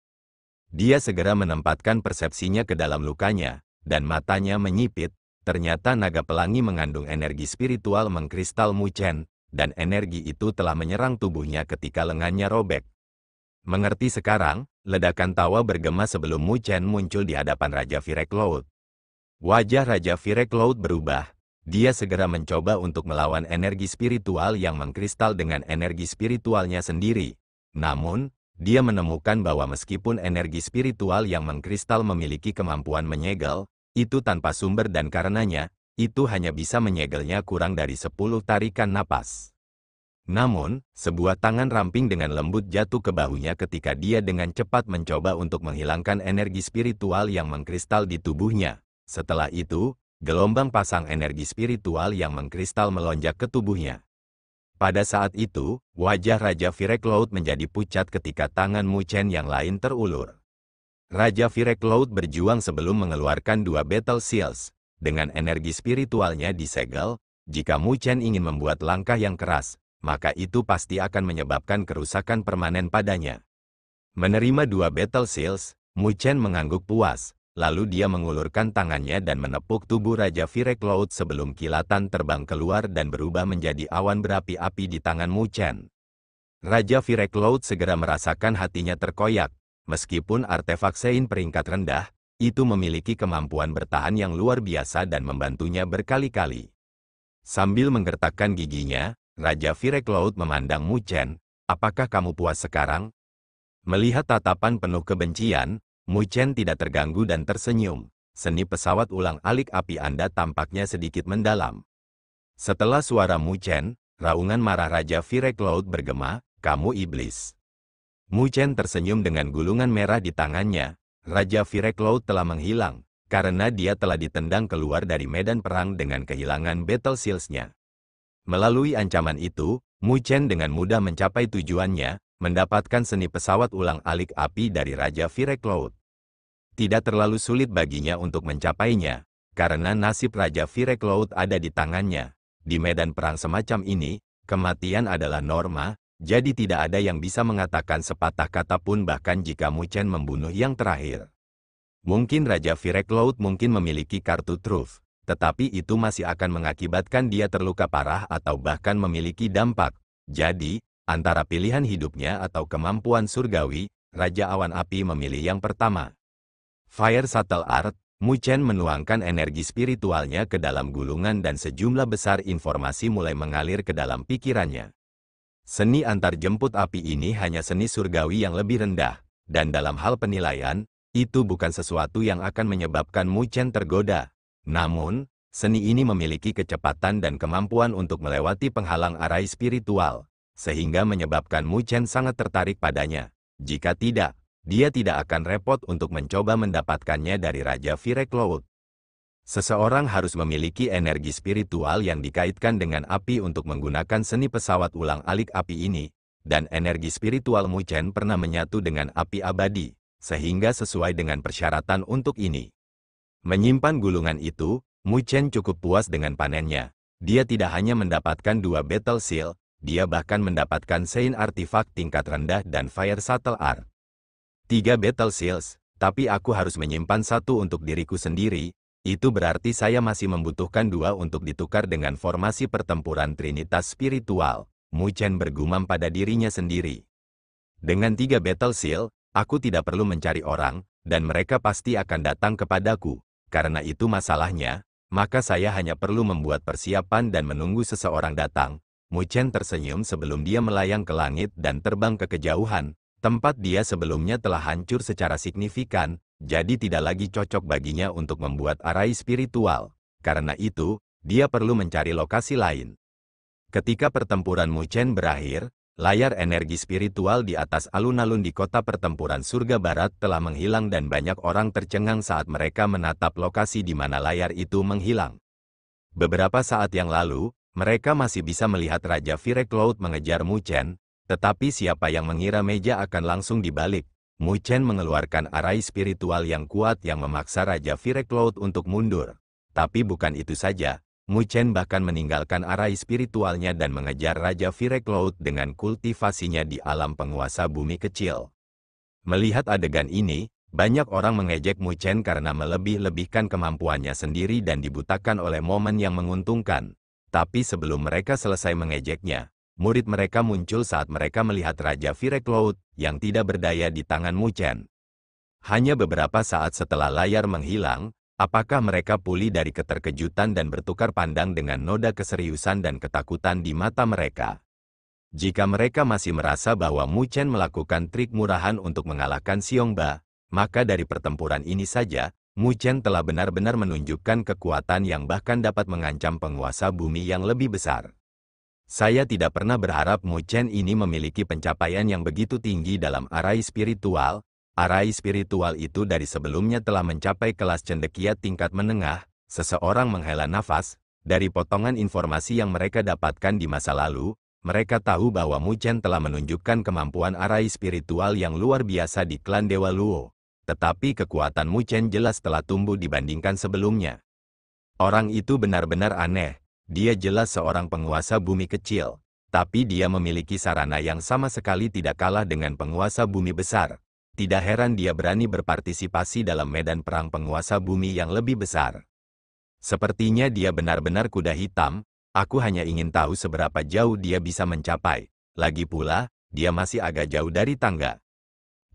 Dia segera menempatkan persepsinya ke dalam lukanya, dan matanya menyipit. Ternyata naga pelangi mengandung energi spiritual mengkristal Mu Chen, dan energi itu telah menyerang tubuhnya ketika lengannya robek. Mengerti sekarang, ledakan tawa bergema sebelum Mu Chen muncul di hadapan Raja Fireklot. Wajah Raja Fireklot berubah. Dia segera mencoba untuk melawan energi spiritual yang mengkristal dengan energi spiritualnya sendiri. Namun, dia menemukan bahwa meskipun energi spiritual yang mengkristal memiliki kemampuan menyegel, itu tanpa sumber dan karenanya, itu hanya bisa menyegelnya kurang dari 10 tarikan napas. Namun, sebuah tangan ramping dengan lembut jatuh ke bahunya ketika dia dengan cepat mencoba untuk menghilangkan energi spiritual yang mengkristal di tubuhnya. Setelah itu, gelombang pasang energi spiritual yang mengkristal melonjak ke tubuhnya. Pada saat itu, wajah Raja Fireklot menjadi pucat ketika tangan Mu Chen yang lain terulur. Raja Fireklot berjuang sebelum mengeluarkan 2 Battle Seals. Dengan energi spiritualnya disegel, jika Mu Chen ingin membuat langkah yang keras, maka itu pasti akan menyebabkan kerusakan permanen padanya. Menerima 2 Battle Seals, Mu Chen mengangguk puas, lalu dia mengulurkan tangannya dan menepuk tubuh Raja Fireklot sebelum kilatan terbang keluar dan berubah menjadi awan berapi-api di tangan Mu Chen. Raja Fireklot segera merasakan hatinya terkoyak. Meskipun artefak Sein peringkat rendah, itu memiliki kemampuan bertahan yang luar biasa dan membantunya berkali-kali. Sambil menggertakkan giginya, Raja Fireklot memandang Mu Chen, apakah kamu puas sekarang? Melihat tatapan penuh kebencian, Mu Chen tidak terganggu dan tersenyum. Seni pesawat ulang-alik api Anda tampaknya sedikit mendalam. Setelah suara Mu Chen, Raungan marah Raja Fire Cloud bergema, "Kamu iblis." Mu Chen tersenyum dengan gulungan merah di tangannya. Raja Fire Cloud telah menghilang, karena dia telah ditendang keluar dari medan perang dengan kehilangan battle seals-nya. Melalui ancaman itu, Mu Chen dengan mudah mencapai tujuannya, mendapatkan seni pesawat ulang-alik api dari Raja Fire Cloud. Tidak terlalu sulit baginya untuk mencapainya, karena nasib Raja Fire Cloud ada di tangannya. Di medan perang semacam ini, kematian adalah norma, jadi tidak ada yang bisa mengatakan sepatah kata pun bahkan jika Mu Chen membunuh yang terakhir. Mungkin Raja Fire Cloud mungkin memiliki kartu truth, tetapi itu masih akan mengakibatkan dia terluka parah atau bahkan memiliki dampak. Jadi, antara pilihan hidupnya atau kemampuan surgawi, Raja Awan Api memilih yang pertama. Fire Subtle Art, Mu Chen menuangkan energi spiritualnya ke dalam gulungan dan sejumlah besar informasi mulai mengalir ke dalam pikirannya. Seni antar jemput api ini hanya seni surgawi yang lebih rendah, dan dalam hal penilaian, itu bukan sesuatu yang akan menyebabkan Mu Chen tergoda. Namun, seni ini memiliki kecepatan dan kemampuan untuk melewati penghalang arai spiritual, sehingga menyebabkan Mu Chen sangat tertarik padanya. Jika tidak, dia tidak akan repot untuk mencoba mendapatkannya dari Raja Fire Cloud. Seseorang harus memiliki energi spiritual yang dikaitkan dengan api untuk menggunakan seni pesawat ulang-alik api ini, dan energi spiritual Mu Chen pernah menyatu dengan api abadi, sehingga sesuai dengan persyaratan untuk ini. Menyimpan gulungan itu, Mu Chen cukup puas dengan panennya. Dia tidak hanya mendapatkan 2 Battle Seal, dia bahkan mendapatkan Saint Artifact tingkat rendah dan Fire Subtle Art. 3 Battle Seals, tapi aku harus menyimpan 1 untuk diriku sendiri, itu berarti saya masih membutuhkan 2 untuk ditukar dengan formasi pertempuran Trinitas Spiritual. Mu Chen bergumam pada dirinya sendiri. Dengan 3 Battle Seal, aku tidak perlu mencari orang, dan mereka pasti akan datang kepadaku. Karena itu masalahnya, maka saya hanya perlu membuat persiapan dan menunggu seseorang datang. Mu Chen tersenyum sebelum dia melayang ke langit dan terbang ke kejauhan. Tempat dia sebelumnya telah hancur secara signifikan, jadi tidak lagi cocok baginya untuk membuat arai spiritual. Karena itu, dia perlu mencari lokasi lain. Ketika pertempuran Mu Chen berakhir, layar energi spiritual di atas alun-alun di kota pertempuran surga barat telah menghilang dan banyak orang tercengang saat mereka menatap lokasi di mana layar itu menghilang. Beberapa saat yang lalu, mereka masih bisa melihat Raja Fire Cloud mengejar Mu Chen, tetapi siapa yang mengira meja akan langsung dibalik. Mu Chen mengeluarkan arai spiritual yang kuat yang memaksa Raja Fire Cloud untuk mundur. Tapi bukan itu saja, Mu Chen bahkan meninggalkan arai spiritualnya dan mengejar Raja Fire Cloud dengan kultivasinya di alam penguasa bumi kecil. Melihat adegan ini, banyak orang mengejek Mu Chen karena melebih-lebihkan kemampuannya sendiri dan dibutakan oleh momen yang menguntungkan. Tapi sebelum mereka selesai mengejeknya, murid mereka muncul saat mereka melihat Raja Fire Cloud yang tidak berdaya di tangan Mu Chen. Hanya beberapa saat setelah layar menghilang, apakah mereka pulih dari keterkejutan dan bertukar pandang dengan noda keseriusan dan ketakutan di mata mereka? Jika mereka masih merasa bahwa Mu Chen melakukan trik murahan untuk mengalahkan Xiongba, maka dari pertempuran ini saja, Mu Chen telah benar-benar menunjukkan kekuatan yang bahkan dapat mengancam penguasa bumi yang lebih besar. Saya tidak pernah berharap Mu Chen ini memiliki pencapaian yang begitu tinggi dalam arai spiritual. Arai spiritual itu dari sebelumnya telah mencapai kelas cendekia tingkat menengah. Seseorang menghela nafas. Dari potongan informasi yang mereka dapatkan di masa lalu, mereka tahu bahwa Mu Chen telah menunjukkan kemampuan arai spiritual yang luar biasa di klan Dewa Luo. Tetapi kekuatan Mu Chen jelas telah tumbuh dibandingkan sebelumnya. Orang itu benar-benar aneh. Dia jelas seorang penguasa bumi kecil, tapi dia memiliki sarana yang sama sekali tidak kalah dengan penguasa bumi besar. Tidak heran dia berani berpartisipasi dalam medan perang penguasa bumi yang lebih besar. Sepertinya dia benar-benar kuda hitam, aku hanya ingin tahu seberapa jauh dia bisa mencapai. Lagi pula, dia masih agak jauh dari tangga.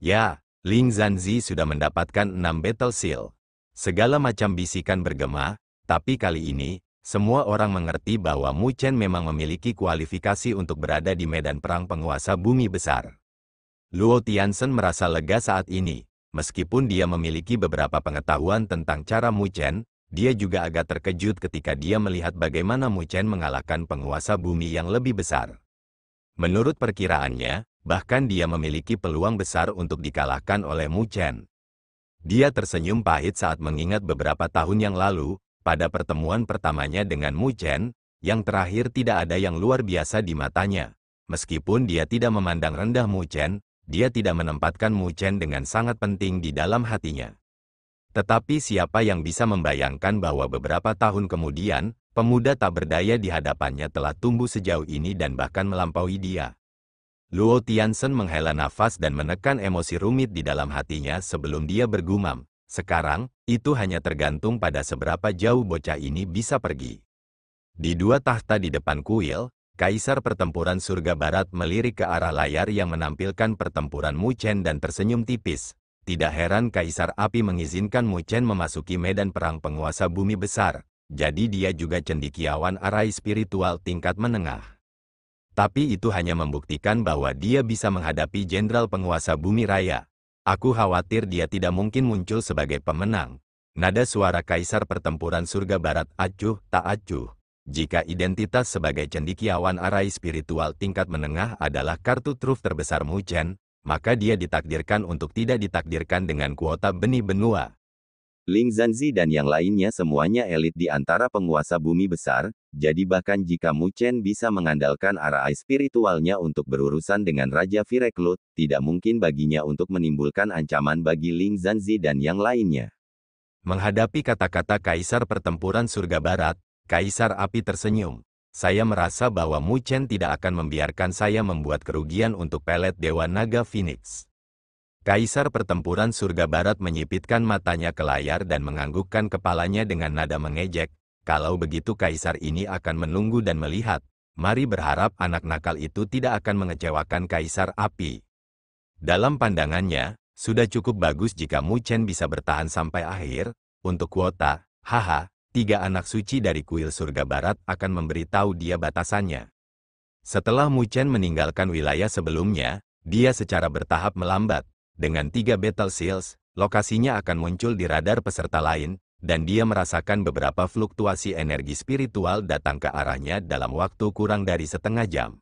Ya, Ling Zanzi sudah mendapatkan 6 Battle Seal. Segala macam bisikan bergema, tapi kali ini, semua orang mengerti bahwa Mu Chen memang memiliki kualifikasi untuk berada di medan perang penguasa bumi besar. Luo Tianzhen merasa lega saat ini. Meskipun dia memiliki beberapa pengetahuan tentang cara Mu Chen, dia juga agak terkejut ketika dia melihat bagaimana Mu Chen mengalahkan penguasa bumi yang lebih besar. Menurut perkiraannya, bahkan dia memiliki peluang besar untuk dikalahkan oleh Mu Chen. Dia tersenyum pahit saat mengingat beberapa tahun yang lalu, pada pertemuan pertamanya dengan Mu Chen, yang terakhir tidak ada yang luar biasa di matanya. Meskipun dia tidak memandang rendah Mu Chen, dia tidak menempatkan Mu Chen dengan sangat penting di dalam hatinya. Tetapi siapa yang bisa membayangkan bahwa beberapa tahun kemudian, pemuda tak berdaya di hadapannya telah tumbuh sejauh ini dan bahkan melampaui dia. Luo Tianzhen menghela nafas dan menekan emosi rumit di dalam hatinya sebelum dia bergumam, sekarang, itu hanya tergantung pada seberapa jauh bocah ini bisa pergi. Di dua tahta di depan kuil, Kaisar Pertempuran Surga Barat melirik ke arah layar yang menampilkan pertempuran Mu Chen dan tersenyum tipis. Tidak heran Kaisar Api mengizinkan Mu Chen memasuki medan perang penguasa bumi besar, jadi dia juga cendekiawan arai spiritual tingkat menengah. Tapi itu hanya membuktikan bahwa dia bisa menghadapi jenderal penguasa bumi raya. Aku khawatir dia tidak mungkin muncul sebagai pemenang. Nada suara Kaisar Pertempuran Surga Barat acuh tak acuh. Jika identitas sebagai cendekiawan arai spiritual tingkat menengah adalah kartu truf terbesar Mu Chen, maka dia ditakdirkan untuk tidak ditakdirkan dengan kuota benih benua. Ling Zanzi dan yang lainnya semuanya elit di antara penguasa bumi besar, jadi bahkan jika Mu Chen bisa mengandalkan arai spiritualnya untuk berurusan dengan Raja Vireklut, tidak mungkin baginya untuk menimbulkan ancaman bagi Ling Zanzi dan yang lainnya. Menghadapi kata-kata Kaisar Pertempuran Surga Barat, Kaisar Api tersenyum. Saya merasa bahwa Mu Chen tidak akan membiarkan saya membuat kerugian untuk pelet Dewa Naga Phoenix. Kaisar Pertempuran Surga Barat menyipitkan matanya ke layar dan menganggukkan kepalanya dengan nada mengejek. Kalau begitu Kaisar ini akan menunggu dan melihat. Mari berharap anak nakal itu tidak akan mengecewakan Kaisar Api. Dalam pandangannya, sudah cukup bagus jika Mu Chen bisa bertahan sampai akhir. Untuk kuota, haha, 3 anak suci dari kuil Surga Barat akan memberitahu dia batasannya. Setelah Mu Chen meninggalkan wilayah sebelumnya, dia secara bertahap melambat. Dengan 3 Battle Seals, lokasinya akan muncul di radar peserta lain, dan dia merasakan beberapa fluktuasi energi spiritual datang ke arahnya dalam waktu kurang dari setengah jam.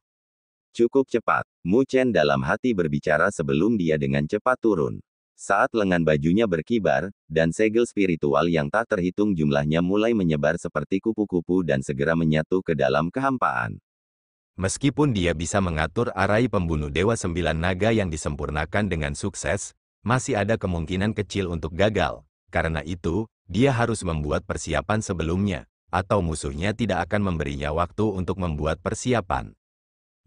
Cukup cepat, Mu Chen dalam hati berbicara sebelum dia dengan cepat turun. Saat lengan bajunya berkibar, dan segel spiritual yang tak terhitung jumlahnya mulai menyebar seperti kupu-kupu dan segera menyatu ke dalam kehampaan. Meskipun dia bisa mengatur arai pembunuh Dewa 9 Naga yang disempurnakan dengan sukses, masih ada kemungkinan kecil untuk gagal. Karena itu, dia harus membuat persiapan sebelumnya, atau musuhnya tidak akan memberinya waktu untuk membuat persiapan.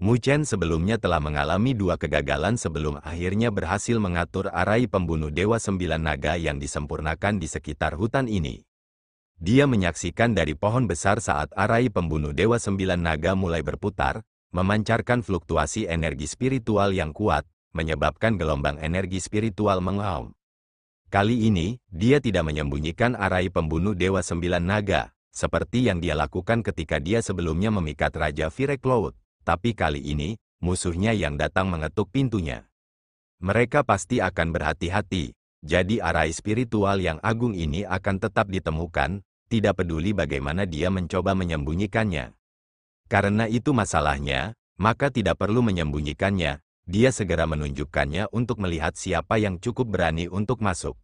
Mu Chen sebelumnya telah mengalami 2 kegagalan sebelum akhirnya berhasil mengatur arai pembunuh Dewa 9 Naga yang disempurnakan di sekitar hutan ini. Dia menyaksikan dari pohon besar saat arai pembunuh Dewa 9 Naga mulai berputar, memancarkan fluktuasi energi spiritual yang kuat, menyebabkan gelombang energi spiritual mengaum. Kali ini, dia tidak menyembunyikan arai pembunuh Dewa 9 Naga, seperti yang dia lakukan ketika dia sebelumnya memikat Raja Vireklut, tapi kali ini, musuhnya yang datang mengetuk pintunya. Mereka pasti akan berhati-hati, jadi arai spiritual yang agung ini akan tetap ditemukan, tidak peduli bagaimana dia mencoba menyembunyikannya. Karena itu masalahnya, maka tidak perlu menyembunyikannya, dia segera menunjukkannya untuk melihat siapa yang cukup berani untuk masuk.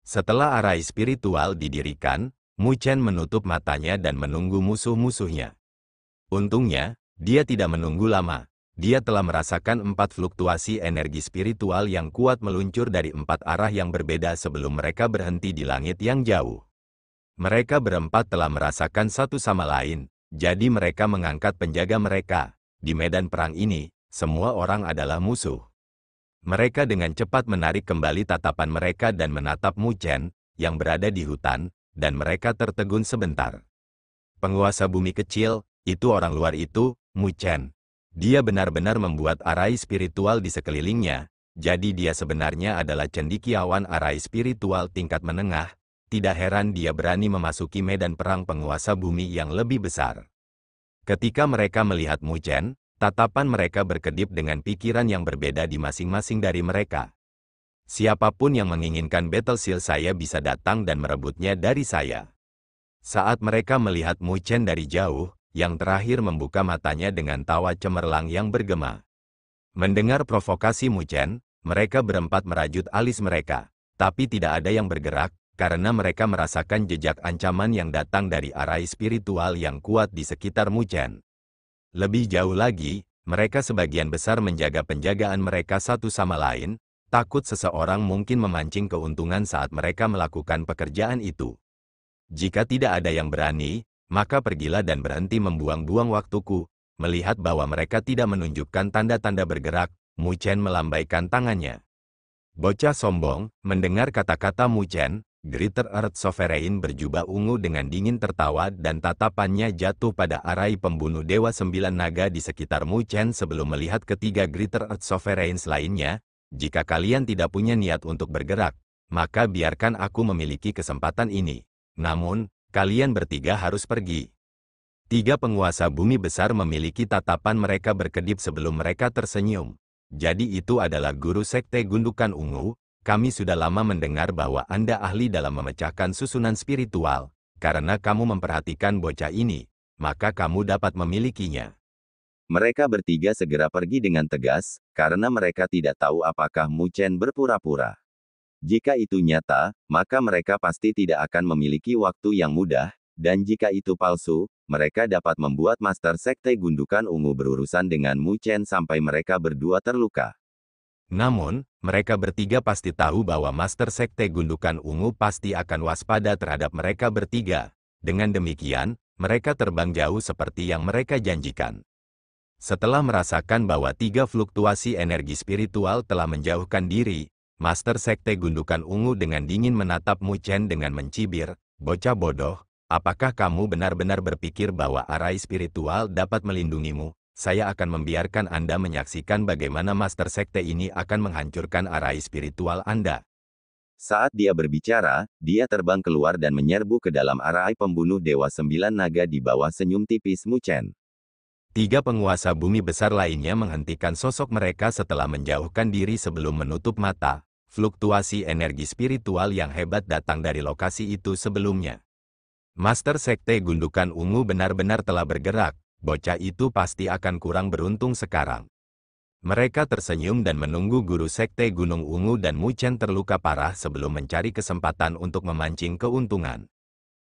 Setelah arai spiritual didirikan, Mu Chen menutup matanya dan menunggu musuh-musuhnya. Untungnya, dia tidak menunggu lama. Dia telah merasakan 4 fluktuasi energi spiritual yang kuat meluncur dari 4 arah yang berbeda sebelum mereka berhenti di langit yang jauh. Mereka berempat telah merasakan satu sama lain, jadi mereka mengangkat penjaga mereka. Di medan perang ini, semua orang adalah musuh. Mereka dengan cepat menarik kembali tatapan mereka dan menatap Mu Chen, yang berada di hutan, dan mereka tertegun sebentar. Penguasa bumi kecil, itu orang luar itu, Mu Chen. Dia benar-benar membuat arai spiritual di sekelilingnya, jadi dia sebenarnya adalah cendekiawan arai spiritual tingkat menengah. Tidak heran dia berani memasuki medan perang penguasa bumi yang lebih besar. Ketika mereka melihat Mu Chen, tatapan mereka berkedip dengan pikiran yang berbeda di masing-masing dari mereka. Siapapun yang menginginkan Battle Seal saya bisa datang dan merebutnya dari saya. Saat mereka melihat Mu Chen dari jauh, yang terakhir membuka matanya dengan tawa cemerlang yang bergema. Mendengar provokasi Mu Chen, mereka berempat merajut alis mereka. Tapi tidak ada yang bergerak, karena mereka merasakan jejak ancaman yang datang dari arai spiritual yang kuat di sekitar Mu Chen. Lebih jauh lagi, mereka sebagian besar menjaga penjagaan mereka satu sama lain, takut seseorang mungkin memancing keuntungan saat mereka melakukan pekerjaan itu. Jika tidak ada yang berani, maka pergilah dan berhenti membuang-buang waktuku. Melihat bahwa mereka tidak menunjukkan tanda-tanda bergerak, Mu Chen melambaikan tangannya. Bocah sombong, mendengar kata-kata Mu Chen, Greater Earth Sovereign berjubah ungu dengan dingin tertawa dan tatapannya jatuh pada arai pembunuh Dewa Sembilan Naga di sekitar Mu Chen sebelum melihat ketiga Greater Earth Sovereigns lainnya. Jika kalian tidak punya niat untuk bergerak, maka biarkan aku memiliki kesempatan ini. Namun, kalian bertiga harus pergi. Tiga penguasa bumi besar memiliki tatapan mereka berkedip sebelum mereka tersenyum. Jadi itu adalah guru sekte gundukan ungu. Kami sudah lama mendengar bahwa Anda ahli dalam memecahkan susunan spiritual. Karena kamu memperhatikan bocah ini, maka kamu dapat memilikinya. Mereka bertiga segera pergi dengan tegas, karena mereka tidak tahu apakah Mu Chen berpura-pura. Jika itu nyata, maka mereka pasti tidak akan memiliki waktu yang mudah, dan jika itu palsu, mereka dapat membuat Master Sekte Gundukan Ungu berurusan dengan Mu Chen sampai mereka berdua terluka. Namun, mereka bertiga pasti tahu bahwa Master Sekte Gundukan Ungu pasti akan waspada terhadap mereka bertiga. Dengan demikian, mereka terbang jauh seperti yang mereka janjikan. Setelah merasakan bahwa tiga fluktuasi energi spiritual telah menjauhkan diri, Master Sekte Gundukan Ungu dengan dingin menatap Mu Chen dengan mencibir, "Bocah bodoh, apakah kamu benar-benar berpikir bahwa arai spiritual dapat melindungimu? Saya akan membiarkan Anda menyaksikan bagaimana Master Sekte ini akan menghancurkan arai spiritual Anda." Saat dia berbicara, dia terbang keluar dan menyerbu ke dalam arai pembunuh Dewa Sembilan Naga di bawah senyum tipis Mu Chen. Tiga penguasa bumi besar lainnya menghentikan sosok mereka setelah menjauhkan diri sebelum menutup mata. Fluktuasi energi spiritual yang hebat datang dari lokasi itu sebelumnya. Master Sekte Gundukan Ungu benar-benar telah bergerak, bocah itu pasti akan kurang beruntung sekarang. Mereka tersenyum dan menunggu guru Sekte Gunung Ungu dan Mu Chen terluka parah sebelum mencari kesempatan untuk memancing keuntungan.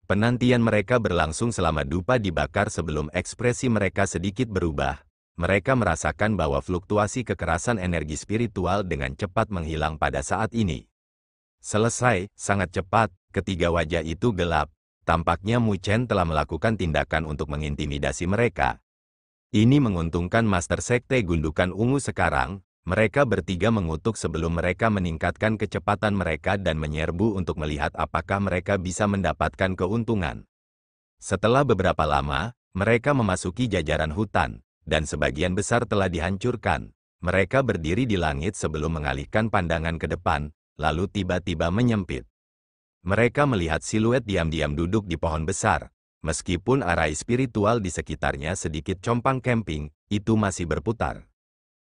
Penantian mereka berlangsung selama dupa dibakar sebelum ekspresi mereka sedikit berubah. Mereka merasakan bahwa fluktuasi kekerasan energi spiritual dengan cepat menghilang pada saat ini. Selesai, sangat cepat, ketiga wajah itu gelap. Tampaknya Mu Chen telah melakukan tindakan untuk mengintimidasi mereka. Ini menguntungkan Master Sekte Gundukan Ungu sekarang. Mereka bertiga mengutuk sebelum mereka meningkatkan kecepatan mereka dan menyerbu untuk melihat apakah mereka bisa mendapatkan keuntungan. Setelah beberapa lama, mereka memasuki jajaran hutan. Dan sebagian besar telah dihancurkan. Mereka berdiri di langit sebelum mengalihkan pandangan ke depan, lalu tiba-tiba menyempit. Mereka melihat siluet diam-diam duduk di pohon besar. Meskipun arai spiritual di sekitarnya sedikit compang camping, itu masih berputar.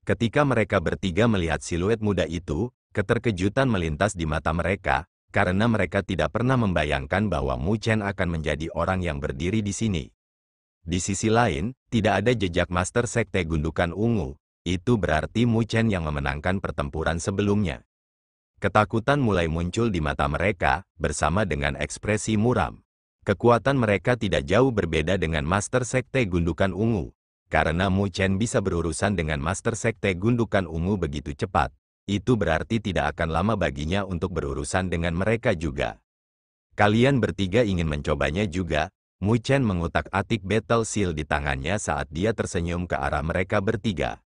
Ketika mereka bertiga melihat siluet muda itu, keterkejutan melintas di mata mereka, karena mereka tidak pernah membayangkan bahwa Mu Chen akan menjadi orang yang berdiri di sini. Di sisi lain, tidak ada jejak Master Sekte Gundukan Ungu. Itu berarti Mu Chen yang memenangkan pertempuran sebelumnya. Ketakutan mulai muncul di mata mereka, bersama dengan ekspresi muram. Kekuatan mereka tidak jauh berbeda dengan Master Sekte Gundukan Ungu. Karena Mu Chen bisa berurusan dengan Master Sekte Gundukan Ungu begitu cepat, itu berarti tidak akan lama baginya untuk berurusan dengan mereka juga. Kalian bertiga ingin mencobanya juga? Mu Chen mengutak-atik Battle Seal di tangannya saat dia tersenyum ke arah mereka bertiga.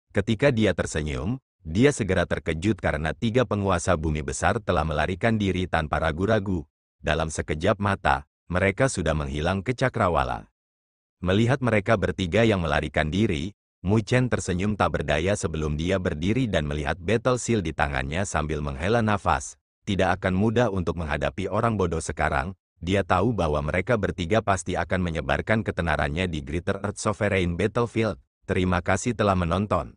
Ketika dia tersenyum, dia segera terkejut karena tiga penguasa bumi besar telah melarikan diri tanpa ragu-ragu. Dalam sekejap mata, mereka sudah menghilang ke cakrawala. Melihat mereka bertiga yang melarikan diri, Mu Chen tersenyum tak berdaya sebelum dia berdiri dan melihat Battle Seal di tangannya sambil menghela nafas. Tidak akan mudah untuk menghadapi orang bodoh sekarang. Dia tahu bahwa mereka bertiga pasti akan menyebarkan ketenarannya di Greater Earth Sovereign Battlefield. Terima kasih telah menonton.